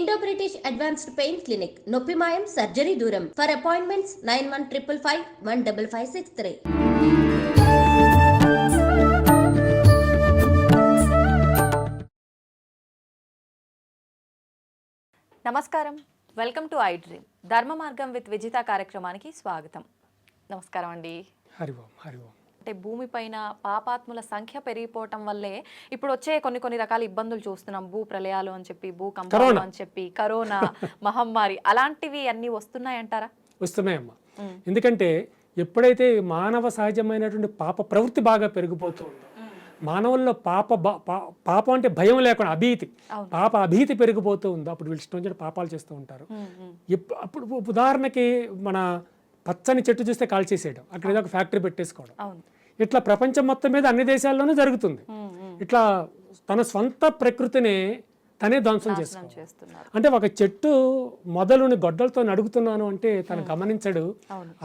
Indo-British Advanced Pain Clinic, నొప్పి మాయం surgery దూరం. For appointments 9155515563. నమస్కారం, వెల్కమ్ టు ఐ డ్రీమ్. ధర్మ మార్గం విత్ విజిత కార్యక్రమానికి స్వాగతం. నమస్కారం అండి. హరి ఓం, హరి ఓం. అంటే భూమిపైన పాపాత్ముల సంఖ్య పెరిగిపోవటం వల్లే ఇప్పుడు వచ్చే కొన్ని రకాల ఇబ్బందులు చూస్తున్నాం. భూ ప్రళయాలు అని చెప్పి, భూకంపాలు అని చెప్పి, కరోనా మహమ్మారి అలాంటివి అన్నీ వస్తున్నాయంటారా? వస్తున్నాయమ్మా. ఎందుకంటే ఎప్పుడైతే మానవ సహజమైనటువంటి పాప ప్రవృత్తి బాగా పెరిగిపోతుందో, మానవుల్లో పాపం అంటే భయం లేకుండా అభీతి, పాప అభీతి పెరిగిపోతూ ఉందో అప్పుడు వీళ్ళు ఇష్టం వచ్చిన పాపాలు చేస్తూ ఉంటారు. అప్పుడు ఉదాహరణకి మన పచ్చని చెట్టు చూస్తే కాల్చేసేయడం, అక్కడ ఏదో ఒక ఫ్యాక్టరీ పెట్టేసుకోవడం, ఇట్లా ప్రపంచం మొత్తం మీద అన్ని దేశాల్లోనూ జరుగుతుంది. ఇట్లా తన స్వంత ప్రకృతిని తనే ధ్వంసం చేస్తున్నారు. అంటే ఒక చెట్టు మొదలుని గొడ్డలతో నడుగుతున్నాను అంటే తను గమనించడు,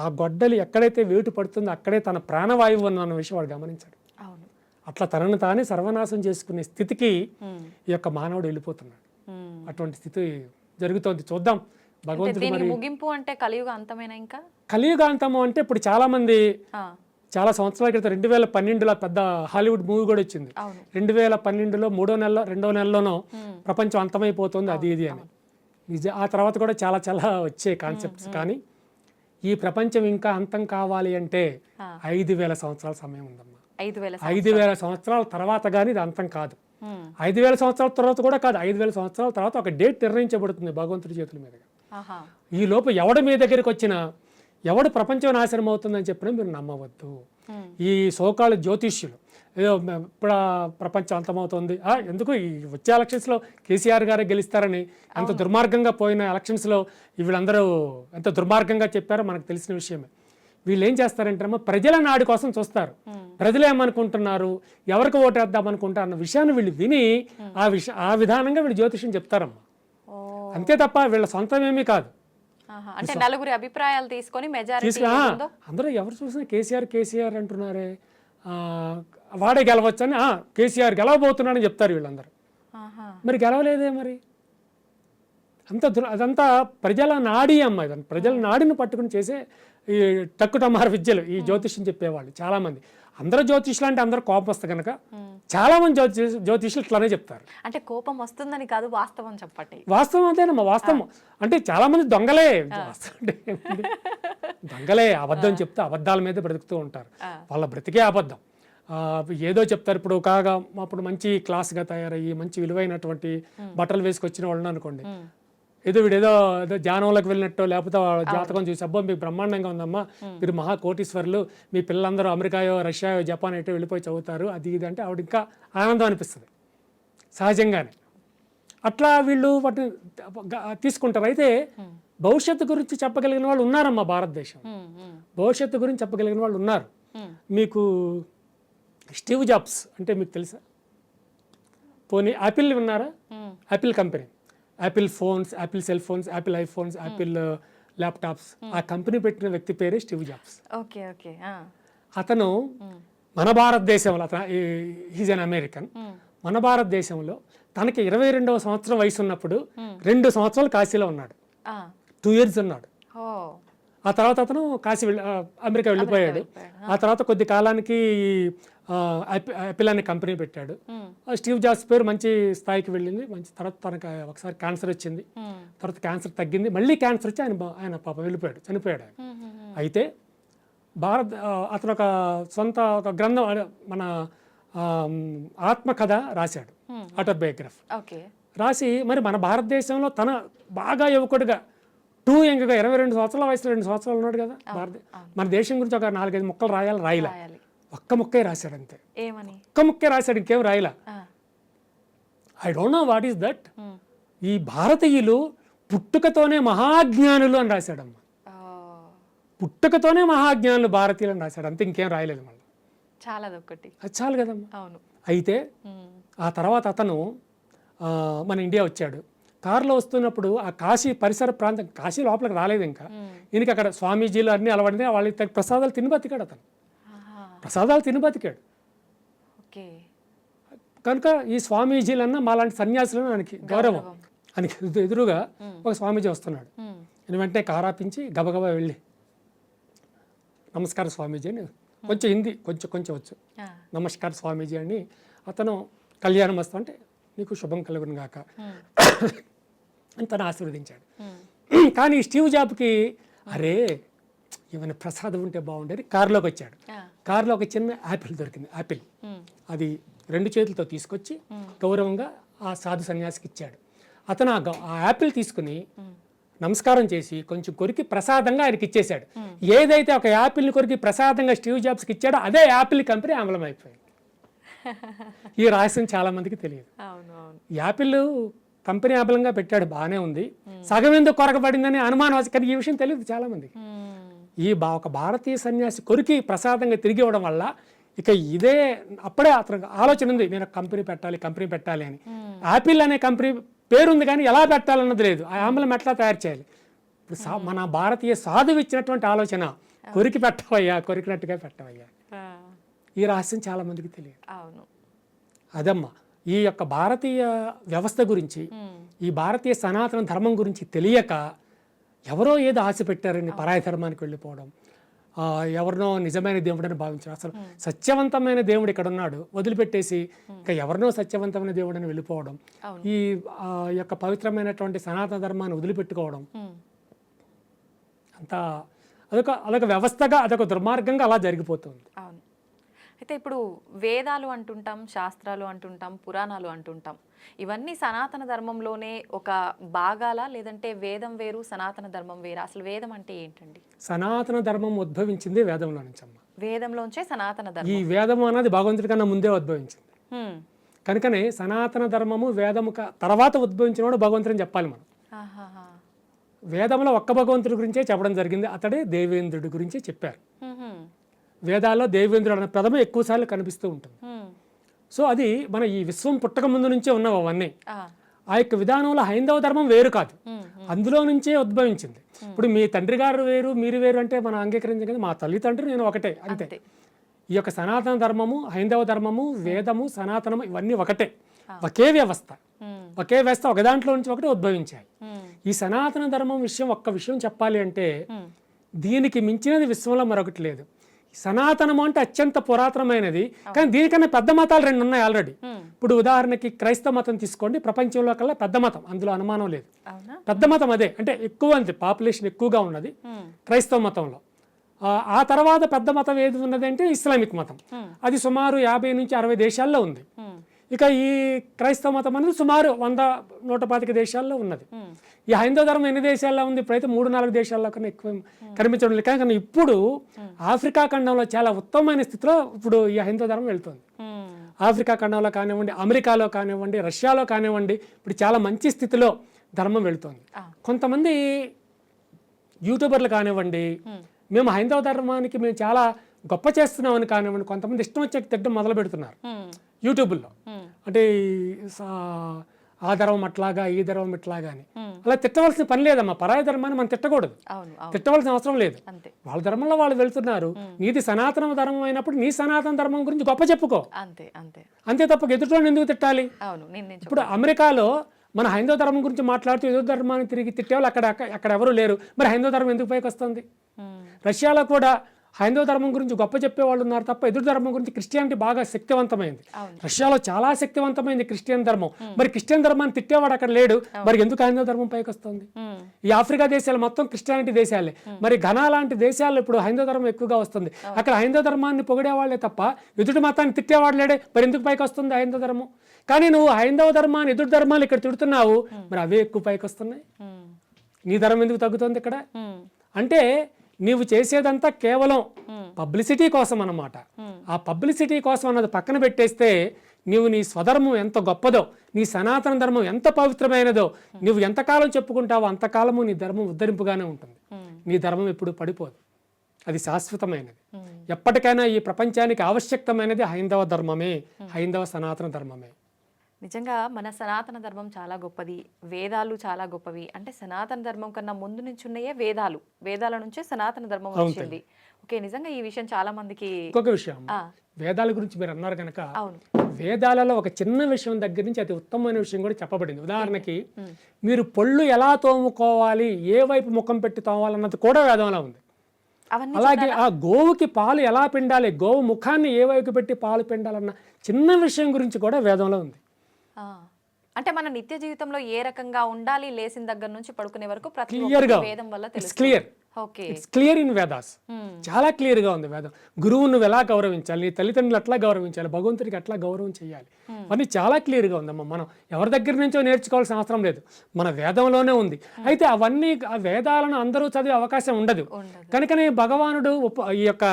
ఆ గొడ్డలి ఎక్కడైతే వేటు పడుతుందో అక్కడే తన ప్రాణవాయువు అన్న విషయం వాడు గమనించాడు. అట్లా తనను తానే సర్వనాశం చేసుకునే స్థితికి ఈ యొక్క మానవుడు వెళ్ళిపోతున్నాడు. అటువంటి స్థితి జరుగుతోంది. చూద్దాం భగవంతుడు మరి. ముగింపు అంటే కలియుగ అంతమేనా? ఇంకా కలియుగ అంతము అంటే ఇప్పుడు చాలా మంది చాలా సంవత్సరాల క్రితం 2012లో పెద్ద హాలీవుడ్ మూవీ కూడా వచ్చింది. 2012లో 3వ నెలలో 2వ నెలలోనో ప్రపంచం అంతమైపోతుంది అది ఇది అని. ఆ తర్వాత కూడా చాలా వచ్చే కాన్సెప్ట్స్. కానీ ఈ ప్రపంచం ఇంకా అంతం కావాలి అంటే 5000 సంవత్సరాల సమయం ఉందమ్మా. 5000 సంవత్సరాల తర్వాత కానీ ఇది అంతం కాదు. 5000 సంవత్సరాల తర్వాత కూడా కాదు, 5000 సంవత్సరాల తర్వాత ఒక డేట్ నిర్ణయించబడుతుంది భగవంతుడి చేతుల మీదుగా. ఈ లోపు ఎవడు మీ దగ్గరికి వచ్చినా, ఎవడు ప్రపంచం నాశనం అవుతుందని చెప్పినా మీరు నమ్మవద్దు. ఈ సోకాలు జ్యోతిష్యులు ఏదో ఇప్పుడు ప్రపంచం అంతమవుతుంది, ఎందుకు ఈ వచ్చే ఎలక్షన్స్లో కేసీఆర్ గారే గెలుస్తారని అంత దుర్మార్గంగా పోయిన ఎలక్షన్స్లో వీళ్ళందరూ ఎంత దుర్మార్గంగా చెప్పారో మనకు తెలిసిన విషయమే. వీళ్ళు ఏం చేస్తారంటారమ్మా, ప్రజల నాడు కోసం చూస్తారు. ప్రజలు ఏమనుకుంటున్నారు, ఎవరికి ఓటేద్దాం అనుకుంటారు అన్న విషయాన్ని వీళ్ళు విని ఆ విధానంగా వీళ్ళు జ్యోతిష్యం చెప్తారమ్మా. అంతే తప్ప వీళ్ళ సొంతం ఏమీ కాదు. అంటే నలుగురి అభిప్రాయాలు తీసుకొని అందరూ ఎవరు చూసినా కేసీఆర్ అంటున్నారే, వాడే గెలవచ్చు అని, కేసీఆర్ గెలవబోతున్నాడని చెప్తారు వీళ్ళందరూ. మరి గెలవలేదే మరి. అదంతా ప్రజల నాడి అమ్మ. ఇదంతా ప్రజల నాడిని పట్టుకుని చేసే ఈ టక్కుటమార విద్యలు ఈ జ్యోతిష్యం చెప్పేవాళ్ళు చాలామంది. అందరూ జ్యోతిష్యులు అంటే అందరూ కోపం వస్తుంది కనుక చాలా మంది జ్యోతిష్యులు ఇట్లానే చెప్తారు. అంటే కోపం వస్తుందని కాదు, వాస్తవం చెప్పండి. వాస్తవం అంతేనమ్మా. వాస్తవం అంటే చాలా మంది దొంగలే. దొంగలే, అబద్ధం చెప్తే అబద్ధాల మీద బ్రతుకుతూ ఉంటారు. వాళ్ళ బ్రతికే అబద్ధం. ఏదో చెప్తారు. ఇప్పుడు అప్పుడు మంచి క్లాస్గా తయారయ్యి మంచి విలువైనటువంటి బట్టలు వేసుకొచ్చిన వాళ్ళని అనుకోండి, ఏదో వీడేదో ధ్యానంలోకి వెళ్ళినట్టు, లేకపోతే జాతకం చూసి అబ్బో మీకు బ్రహ్మాండంగా ఉందమ్మా, మీరు మహా కోటీశ్వరులు, మీ పిల్లలందరూ అమెరికాయో రష్యాయో జపాన్ అయితే వెళ్ళిపోయి చదువుతారు అది ఇది అంటే ఆవిడ ఇంకా ఆనందం అనిపిస్తుంది సహజంగానే. అట్లా వీళ్ళు వాటిని తీసుకుంటారు. అయితే భవిష్యత్తు గురించి చెప్పగలిగిన వాళ్ళు ఉన్నారమ్మా భారతదేశం. భవిష్యత్తు గురించి చెప్పగలిగిన వాళ్ళు ఉన్నారు. మీకు స్టీవ్ జాబ్స్ అంటే మీకు తెలుసా? పోనీ యాపిల్ ఉన్నారా? Apple company, Apple phones, Apple cell phones, Apple iPhones, Apple laptops, ఆ కంపెనీ పెట్టిన వ్యక్తి పేరే స్టీవ్ జాబ్స్. అతను మన భారతదేశంలో, హీజ్ అన్ అమెరికన్. మన భారతదేశంలో తనకి 22వ సంవత్సరం వయసు ఉన్నప్పుడు 2 సంవత్సరాలు కాశీలో ఉన్నాడు. 2 years ఉన్నాడు. ఆ తర్వాత అతను అమెరికా వెళ్ళిపోయాడు. ఆ తర్వాత కొద్ది కాలానికి యాపిల్ అనే కంపెనీ పెట్టాడు. స్టీవ్ జాబ్స్ పేరు మంచి స్థాయికి వెళ్ళింది. మంచి తర్వాత తనకు ఒకసారి క్యాన్సర్ వచ్చింది. తర్వాత క్యాన్సర్ తగ్గింది, మళ్ళీ క్యాన్సర్ వచ్చి ఆయన పాప వెళ్ళిపోయాడు, చనిపోయాడు ఆయన. అయితే అతను ఒక గ్రంథం, మన ఆత్మకథ రాశాడు, ఆటోబయోగ్రఫీ రాసి మరి మన భారతదేశంలో తన బాగా యువకుడిగా యంగ్గా 22 సంవత్సరాల వయసులో 2 సంవత్సరాలు ఉన్నాడు కదా. మన దేశం గురించి ఒక 4-5 ముక్కలు రాయలే. ఒక్క ముక్కే రాశాడు అంతే. ఒక్క ముక్కే రాశాడు, ఇంకేం రాయలా. I don't know what is that. ఈ భారతీయులు పుట్టుకతోనే మహాజ్ఞానులు అని రాశాడమ్మ. పుట్టుకతోనే మహాజ్ఞానులు భారతీయులు అని రాశాడు అంతే, ఇంకేం రాయలేదు మళ్ళీ. అది చాలు కదమ్మా. అయితే ఆ తర్వాత అతను మన ఇండియా వచ్చాడు. కారులో వస్తున్నప్పుడు ఆ కాశీ పరిసర ప్రాంతం, కాశీ లోపలికి రాలేదు ఇంకా, ఈయనకి అక్కడ స్వామీజీలు అన్నీ అలవాడితే వాళ్ళకి ప్రసాదాలు తిని బతికాడు. అతను ప్రసాదాలు తిని బతికాడు. కనుక ఈ స్వామీజీలన్నా మాలాంటి సన్యాసులను ఆయనకి గౌరవం. ఆయనకి ఎదురుగా ఒక స్వామీజీ వస్తున్నాడు. నేను వెంటనే కారాపించి గబగబా వెళ్ళి నమస్కారం స్వామీజీ అని, కొంచెం హిందీ కొంచెం వచ్చు, నమస్కారం స్వామీజీ అని. అతను కళ్యాణం వస్తూ అంటే నీకు శుభం కలుగును గాక అని తను ఆశీర్వదించాడు. కానీ స్టీవ్ జాబ్కి అరే ఏమైనా ప్రసాదం ఉంటే బాగుండేది. కారులోకి వచ్చాడు. కారులో ఒక చిన్న యాపిల్ దొరికింది. యాపిల్ అది 2 చేతులతో తీసుకొచ్చి గౌరవంగా ఆ సాధు సన్యాసికి ఇచ్చాడు. అతను ఆ యాపిల్ తీసుకుని నమస్కారం చేసి కొంచెం కొరికి ప్రసాదంగా ఆయనకి ఇచ్చేశాడు. ఏదైతే ఒక యాపిల్ని కొరికి ప్రసాదంగా స్టీవ్ జాబ్స్కి ఇచ్చాడో అదే యాపిల్ కంపెనీ అమలం అయిపోయింది. ఈ రహస్యం చాలా మందికి తెలియదు. యాపిల్ కంపెనీ అమలంగా పెట్టాడు, బాగానే ఉంది, సగం ఎందుకు కొరకబడిందని అనుమానం వచ్చి, కానీ ఈ విషయం తెలియదు చాలా మందికి. ఈ ఒక భారతీయ సన్యాసి కొరికి ప్రసాదంగా తిరిగి ఇవ్వడం వల్ల ఇక ఇదే అప్పుడే అతనికి ఆలోచన ఉంది, నేను కంపెనీ పెట్టాలి అని. యాపిల్ అనే కంపెనీ పేరుంది కానీ ఎలా పెట్టాలన్నది లేదు. ఆ ఆమ్లం ఎట్లా తయారు చేయాలి. ఇప్పుడు మన భారతీయ సాధువు ఇచ్చినటువంటి ఆలోచన, కొరికి పెట్టవయ్యా, కొరికినట్టుగా పెట్టవయ్యా. ఈ రహస్యం చాలా మందికి తెలియదు. అదమ్మా ఈ యొక్క భారతీయ వ్యవస్థ గురించి, ఈ భారతీయ సనాతన ధర్మం గురించి తెలియక ఎవరో ఏదో ఆశ పెట్టారని పరాయ ధర్మానికి వెళ్ళిపోవడం, ఎవరినో నిజమైన దేవుడని భావించారు. అసలు సత్యవంతమైన దేవుడు ఇక్కడ ఉన్నాడు వదిలిపెట్టేసి ఇంకా ఎవరినో సత్యవంతమైన దేవుడని వెళ్ళిపోవడం, ఈ యొక్క పవిత్రమైనటువంటి సనాతన ధర్మాన్ని వదిలిపెట్టుకోవడం, అంతా అదొక వ్యవస్థగా, అదొక దుర్మార్గంగా అలా జరిగిపోతుంది. అయితే ఇప్పుడు వేదాలు అంటుంటాం, శాస్త్రాలు అంటుంటాం, పురాణాలు అంటుంటాం, ఇవన్నీ సనాతన ధర్మంలోనే ఒక భాగాలా, లేదంటే వేదం వేరు సనాతన ధర్మం వేరా? అసలు వేదం అంటే ఏంటండి? సనాతన ధర్మం ఉద్భవించింది వేదంలో నుంచి అమ్మ. వేదంలోంచే సనాతన ధర్మం. ఈ వేదం అనేది భగవంతుడి కన్నా ముందే ఉద్భవించింది. కనుకనే సనాతన ధర్మము వేదము తర్వాత ఉద్భవించినవాడు భగవంతుడు అని చెప్పాలి మనం. వేదంలో ఒక్క భగవంతుడి గురించే చెప్పడం జరిగింది, అతడే దేవేంద్రుడి గురించే చెప్పారు. వేదాల్లో దేవేంద్రుడు అనే పదం ఎక్కువసార్లు కనిపిస్తూ ఉంటుంది. సో అది మన ఈ విశ్వం పుట్టక ముందు నుంచే ఉన్నవి అవన్నీ. ఆ యొక్క విధానంలో హైందవ ధర్మం వేరు కాదు, అందులో నుంచే ఉద్భవించింది. ఇప్పుడు మీ తండ్రి గారు వేరు, మీరు వేరు అంటే మనం అంగీకరించగలిగింది, మా తల్లి తండ్రి నేను ఒకటే, అంతే. ఈ యొక్క సనాతన ధర్మము, హైందవ ధర్మము, వేదము, సనాతనము ఇవన్నీ ఒకటే, ఒకే వ్యవస్థ. ఒక దాంట్లో నుంచి ఒకటి ఉద్భవించాయి. ఈ సనాతన ధర్మం ఒక్క విషయం చెప్పాలి అంటే, దీనికి మించినది విశ్వంలో మరొకటి లేదు. సనాతనము అంటే అత్యంత పురాతనమైనది, కానీ దీనికన్నా పెద్ద మతాలు 2 ఉన్నాయి ఆల్రెడీ. ఇప్పుడు ఉదాహరణకి క్రైస్తవ మతం తీసుకోండి, ప్రపంచంలో కల్లా పెద్ద మతం, అందులో అనుమానం లేదు. పెద్ద మతం అదే, అంటే ఎక్కువ అంతే, పాపులేషన్ ఎక్కువగా ఉన్నది క్రైస్తవ మతంలో. ఆ తర్వాత పెద్ద మతం ఏది ఉన్నది అంటే ఇస్లామిక్ మతం, అది సుమారు 50 నుంచి 60 దేశాల్లో ఉంది. ఇక ఈ క్రైస్తవ మతం అనేది సుమారు 100-125 దేశాల్లో ఉన్నది. ఈ హైందవ ధర్మం ఎన్ని దేశాల్లో ఉంది? ఇప్పుడైతే 3-4 దేశాల్లో కన్నా ఎక్కువ కనిపించడం లేదు. కానీ ఇప్పుడు ఆఫ్రికా ఖండంలో చాలా ఉత్తమమైన స్థితిలో ఇప్పుడు ఈ హైందవ ధర్మం వెళ్తుంది. ఆఫ్రికా ఖండంలో కానివ్వండి, అమెరికాలో కానివ్వండి, రష్యాలో కానివ్వండి, ఇప్పుడు చాలా మంచి స్థితిలో ధర్మం వెళుతుంది. కొంతమంది యూట్యూబర్లు కానివ్వండి, మేము హైందవ ధర్మానికి మేము చాలా గొప్ప చేస్తున్నామని కానివ్వండి, కొంతమంది ఇష్టం వచ్చే తిట్టడం మొదలు పెడుతున్నారు యూట్యూబ్లో. అంటే ఆ ధర్మం అట్లాగా, ఈ ధర్మం ఇట్లాగా అని. అలా తిట్టవలసిన పని లేదమ్మా. పరాయ ధర్మాన్ని మనం తిట్టకూడదు, తిట్టవలసిన అవసరం లేదు. వాళ్ళ ధర్మంలో వాళ్ళు వెళ్తున్నారు. నీది సనాతన ధర్మం అయినప్పుడు నీ సనాతన ధర్మం గురించి గొప్ప చెప్పుకో, అంతే తప్ప ఎదుటి ఎందుకు తిట్టాలి? ఇప్పుడు అమెరికాలో మన హైందవ ధర్మం గురించి మాట్లాడుతూ ఎదురు ధర్మాన్ని తిరిగి తిట్టేవాళ్ళు అక్కడ ఎవరు లేరు. మరి హైందవ ధర్మం ఎందుకు పైకి వస్తుంది? రష్యాలో కూడా హైందవ ధర్మం గురించి గొప్ప చెప్పేవాళ్ళు ఉన్నారు తప్ప ఎదురు ధర్మం గురించి క్రిస్టియానిటీ బాగా శక్తివంతమైంది. రష్యాలో చాలా శక్తివంతమైంది క్రిస్టియన్ ధర్మం. మరి క్రిస్టియన్ ధర్మాన్ని తిట్టేవాడు అక్కడ లేడు, మరి ఎందుకు హైందవ ధర్మం పైకి వస్తుంది? ఈ ఆఫ్రికా దేశాలు మొత్తం క్రిస్టియానిటీ దేశాలే. మరి ఘనా లాంటి దేశాల్లో ఇప్పుడు హైందవ ధర్మం ఎక్కువగా వస్తుంది. అక్కడ హైందవ ధర్మాన్ని పొగిడేవాళ్లే తప్ప ఎదుటి మతాన్ని తిట్టేవాడు లేడే, మరి ఎందుకు పైకి వస్తుంది హైందవ ధర్మం? కానీ నువ్వు హైందవ ధర్మాన్ని, ఎదుటి ధర్మాలు ఇక్కడ తిడుతున్నావు, మరి అవే ఎక్కువ పైకి వస్తున్నాయి. నీ ధర్మం ఎందుకు తగ్గుతుంది ఇక్కడ? అంటే నీవు చేసేదంతా కేవలం పబ్లిసిటీ కోసం అన్నమాట. ఆ పబ్లిసిటీ కోసం అన్నది పక్కన పెట్టేస్తే నీవు నీ స్వధర్మం ఎంత గొప్పదో, నీ సనాతన ధర్మం ఎంత పవిత్రమైనదో నువ్వు ఎంతకాలం చెప్పుకుంటావో అంతకాలము నీ ధర్మం ఉద్ధరింపుగానే ఉంటుంది. నీ ధర్మం ఎప్పుడు పడిపోదు, అది శాశ్వతమైనది. ఎప్పటికైనా ఈ ప్రపంచానికి ఆవశ్యకమైనది హైందవ ధర్మమే, హైందవ సనాతన ధర్మమే. నిజంగా మన సనాతన ధర్మం చాలా గొప్పది, వేదాలు చాలా గొప్పవి. అంటే సనాతన ధర్మం కన్నా ముందు నుంచి ఉన్నాయే వేదాలు, వేదాల నుంచే సనాతన ధర్మం వచ్చింది. ఓకే, నిజంగా ఈ విషయం చాలా మందికి ఇంకొక విషయం, ఆ, వేదాల గురించి మీరు అన్నారు కనుక, అవును. వేదాలలో ఒక చిన్న విషయం దగ్గర నుంచి అతి ఉత్తమమైన విషయం కూడా చెప్పబడింది. ఉదాహరణకి మీరు పళ్ళు ఎలా తోముకోవాలి, ఏ వైపు ముఖం పెట్టి తోమాలన్నది కూడా వేదంలో ఉంది. అవన్నీ అలాగే ఆ గోవుకి పాలు ఎలా పిండాలి, గోవు ముఖాన్ని ఏ వైపు పెట్టి పాలు పిండాలన్న చిన్న విషయం గురించి కూడా వేదంలో ఉంది. ఆ, అంటే మన నిత్య జీవితంలో ఏ రకంగా ఉండాలి, లేచిన దగ్గర నుంచి పడుకునే వరకు ప్రతి క్లియర్ గా ఒక్కటి వేదం వల్ల ఇట్స్ తెలుస్తుంది. Clear, okay. It's clear in Vedas. చాలా క్లియర్ గా ఉంది వేదం. గురువు నువ్వు ఎలా గౌరవించాలి, నీ తల్లిదండ్రులు ఎట్లా గౌరవించాలి, భగవంతుడికి ఎట్లా గౌరవం చేయాలి, అని చాలా క్లియర్ గా ఉందమ్మా. మనం ఎవరి దగ్గర నుంచో నేర్చుకోవాల్సిన అవసరం లేదు, మన వేదంలోనే ఉంది. అయితే అవన్నీ ఆ వేదాలను అందరూ చదివే అవకాశం ఉండదు. కనుకనే భగవానుడు ఈ యొక్క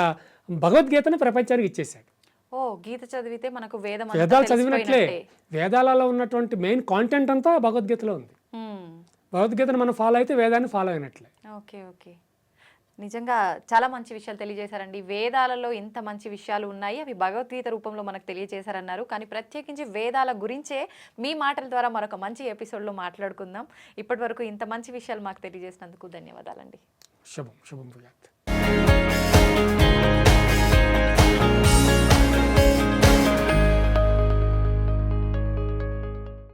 భగవద్గీతను ప్రపంచానికి ఇచ్చేశాడు. ఓ, గీత చదివితే మనకు వేదం అంతా వేదాలు చదివినట్లే. తెలిసిపోయినట్టే. వేదాలలో ఉన్నటువంటి మెయిన్ కాంటెంట్ అంతా భగవద్గీతలో ఉంది. భగవద్గీతను మనం ఫాలో అయితే వేదాన్ని ఫాలో అయినట్లే. Okay, okay. నిజంగా చాలా మంచి విషయాలు తెలియజేశారండి. వేదాలలో ఇంత మంచి విషయాలు ఉన్నాయి, అవి భగవద్గీత రూపంలో మనకు తెలియజేశారన్నారు. కానీ ప్రత్యేకించి వేదాల గురించే మీ మాటల ద్వారా మరొక మంచి ఎపిసోడ్లో మాట్లాడుకుందాం. ఇప్పటి వరకు ఇంత మంచి విషయాలు మాకు తెలియజేసినందుకు ధన్యవాదాలండి. శుభం శుభం భూయాత్.